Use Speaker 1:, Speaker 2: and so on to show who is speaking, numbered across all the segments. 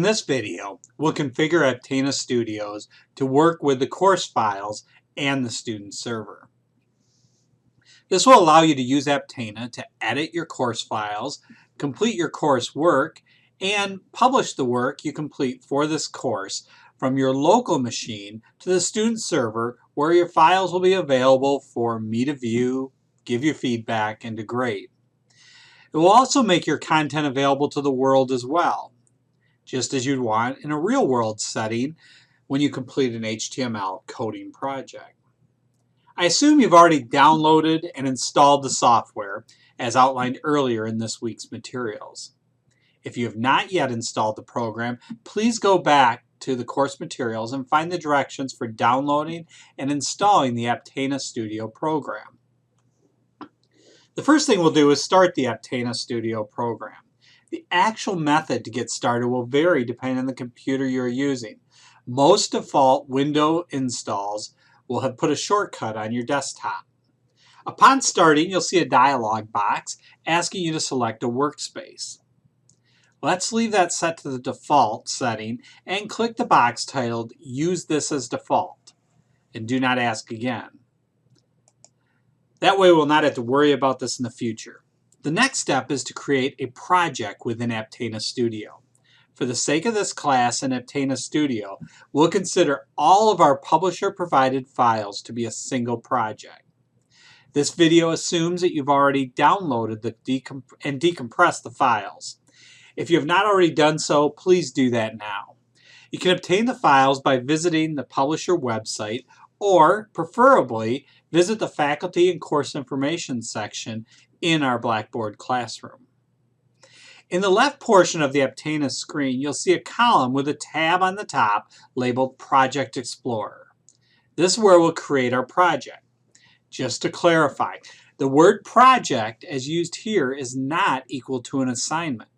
Speaker 1: this video, we'll configure Aptana Studios to work with the course files and the student server. This will allow you to use Aptana to edit your course files, complete your course work, and publish the work you complete for this course from your local machine to the student server, where your files will be available for me to view, give you feedback, and to grade. It will also make your content available to the world as well, just as you'd want in a real-world setting when you complete an HTML coding project. I assume you've already downloaded and installed the software as outlined earlier in this week's materials. If you have not yet installed the program, please go back to the course materials and find the directions for downloading and installing the Aptana Studio program. The first thing we'll do is start the Aptana Studio program. The actual method to get started will vary depending on the computer you're using. Most default window installs will have put a shortcut on your desktop. Upon starting, you'll see a dialog box asking you to select a workspace. Let's leave that set to the default setting and click the box titled "Use this as default" and do not ask again. That way we'll not have to worry about this in the future. The next step is to create a project within Aptana Studio. For the sake of this class in Aptana Studio, we'll consider all of our publisher-provided files to be a single project. This video assumes that you've already downloaded and decompressed the files. If you have not already done so, please do that now. You can obtain the files by visiting the publisher website, or preferably visit the faculty and course information section in our Blackboard classroom. In the left portion of the Aptana screen, you'll see a column with a tab on the top labeled Project Explorer. This is where we'll create our project. Just to clarify, the word project as used here is not equal to an assignment.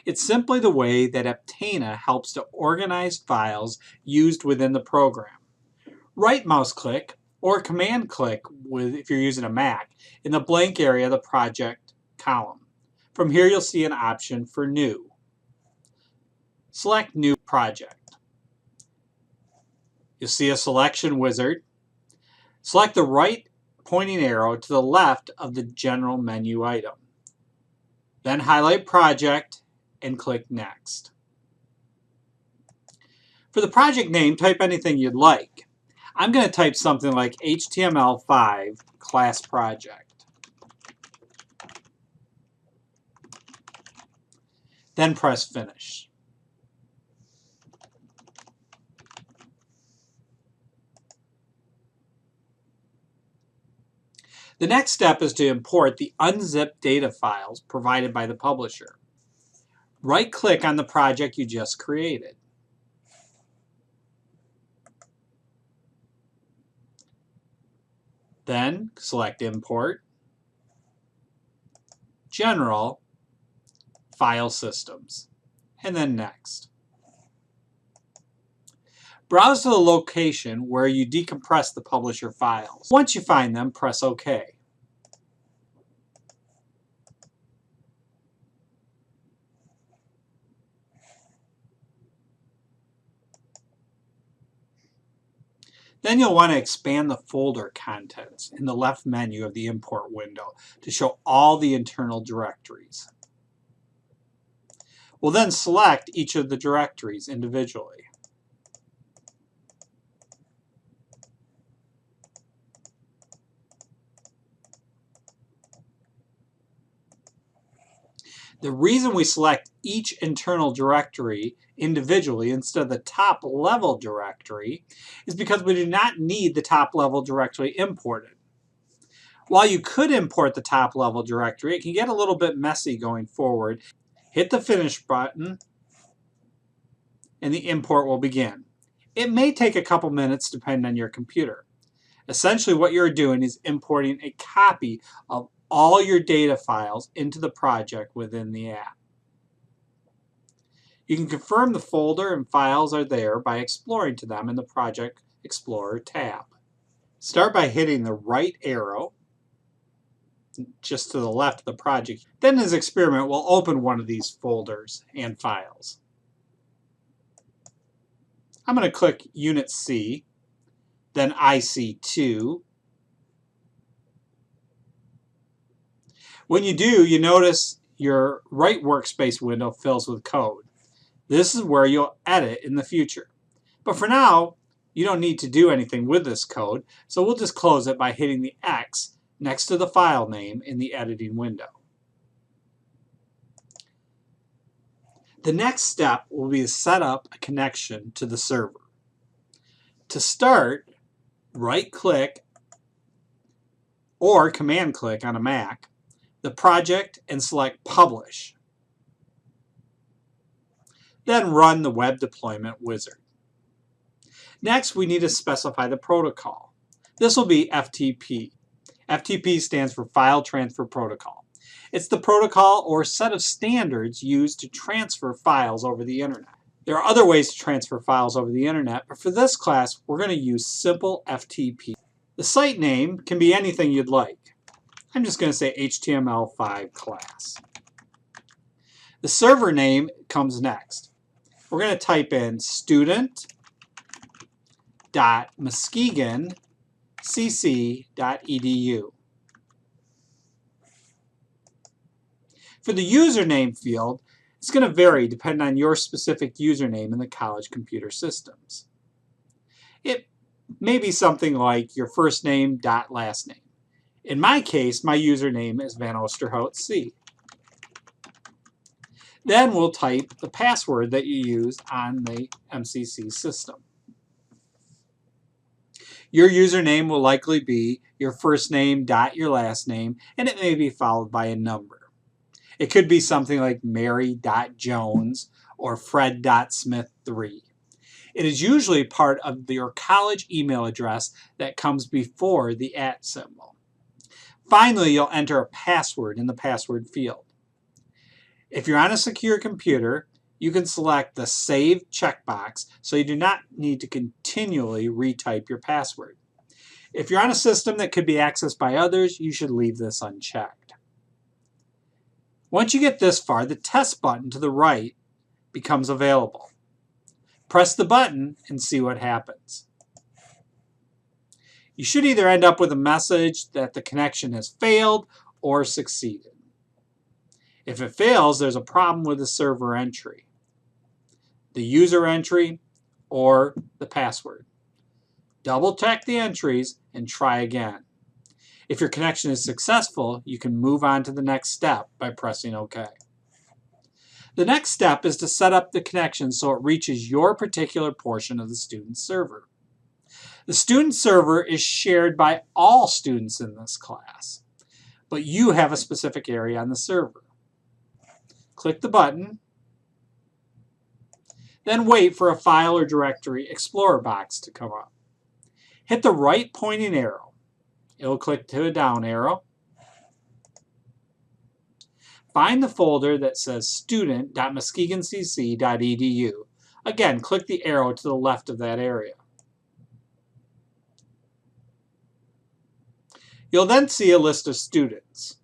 Speaker 1: It's simply the way that Aptana helps to organize files used within the program. Right mouse click or command click if you're using a Mac in the blank area of the project column. From here you'll see an option for New. Select New Project. You'll see a selection wizard. Select the right pointing arrow to the left of the general menu item. Then highlight Project and click Next. For the project name, type anything you'd like. I'm going to type something like HTML5 class project. Then press Finish. The next step is to import the unzipped data files provided by the publisher. Right-click on the project you just created. Then select Import, General, File Systems, and then Next. Browse to the location where you decompress the publisher files. Once you find them, press OK. Then you'll want to expand the folder contents in the left menu of the import window to show all the internal directories. We'll then select each of the directories individually. The reason we select each internal directory individually instead of the top level directory is because we do not need the top level directory imported. While you could import the top level directory, it can get a little bit messy going forward. Hit the Finish button and the import will begin. It may take a couple minutes depending on your computer. Essentially what you're doing is importing a copy of all your data files into the project within the app. You can confirm the folder and files are there by exploring to them in the Project Explorer tab. Start by hitting the right arrow just to the left of the project. Then as experiment, we'll open one of these folders and files. I'm going to click Unit C, then IC2. When you do, you notice your right workspace window fills with code. This is where you'll edit in the future. But for now, you don't need to do anything with this code, so we'll just close it by hitting the X next to the file name in the editing window. The next step will be to set up a connection to the server. To start, right-click or command-click on a Mac the project and select Publish. Then run the web deployment wizard. Next, we need to specify the protocol. This will be FTP. FTP stands for File Transfer Protocol. It's the protocol or set of standards used to transfer files over the internet. There are other ways to transfer files over the internet, but for this class, we're going to use simple FTP. The site name can be anything you'd like. I'm just going to say HTML5 class. The server name comes next. We're going to type in student.muskegoncc.edu. For the username field, it's going to vary depending on your specific username in the college computer systems. It may be something like your first name dot last name. In my case, my username is Van Oosterhout C. Then we'll type the password that you used on the MCC system. Your username will likely be your first name dot your last name, and it may be followed by a number. It could be something like Mary.Jones or Fred.Smith3. It is usually part of your college email address that comes before the @ symbol. Finally, you'll enter a password in the password field. If you're on a secure computer, you can select the Save checkbox so you do not need to continually retype your password. If you're on a system that could be accessed by others, you should leave this unchecked. Once you get this far, the test button to the right becomes available. Press the button and see what happens. You should either end up with a message that the connection has failed or succeeded. If it fails, there's a problem with the server entry, the user entry, or the password. Double check the entries and try again. If your connection is successful, you can move on to the next step by pressing OK. The next step is to set up the connection so it reaches your particular portion of the student server. The student server is shared by all students in this class, but you have a specific area on the server. Click the button, then wait for a File or Directory Explorer box to come up. Hit the right pointing arrow. It will click to a down arrow. Find the folder that says student.muskegoncc.edu. Again, click the arrow to the left of that area. You'll then see a list of students.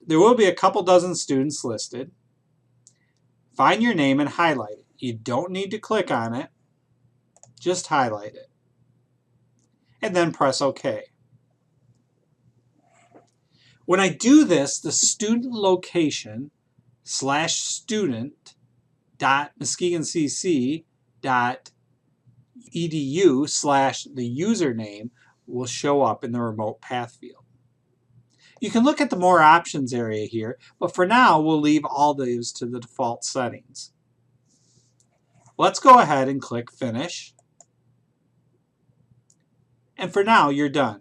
Speaker 1: There will be a couple dozen students listed. Find your name and highlight it. You don't need to click on it, just highlight it. And then press OK. When I do this, the student location /student.muskegoncc.edu/the username will show up in the remote path field. You can look at the More Options area here, but for now we'll leave all those to the default settings. Let's go ahead and click Finish. And for now, you're done.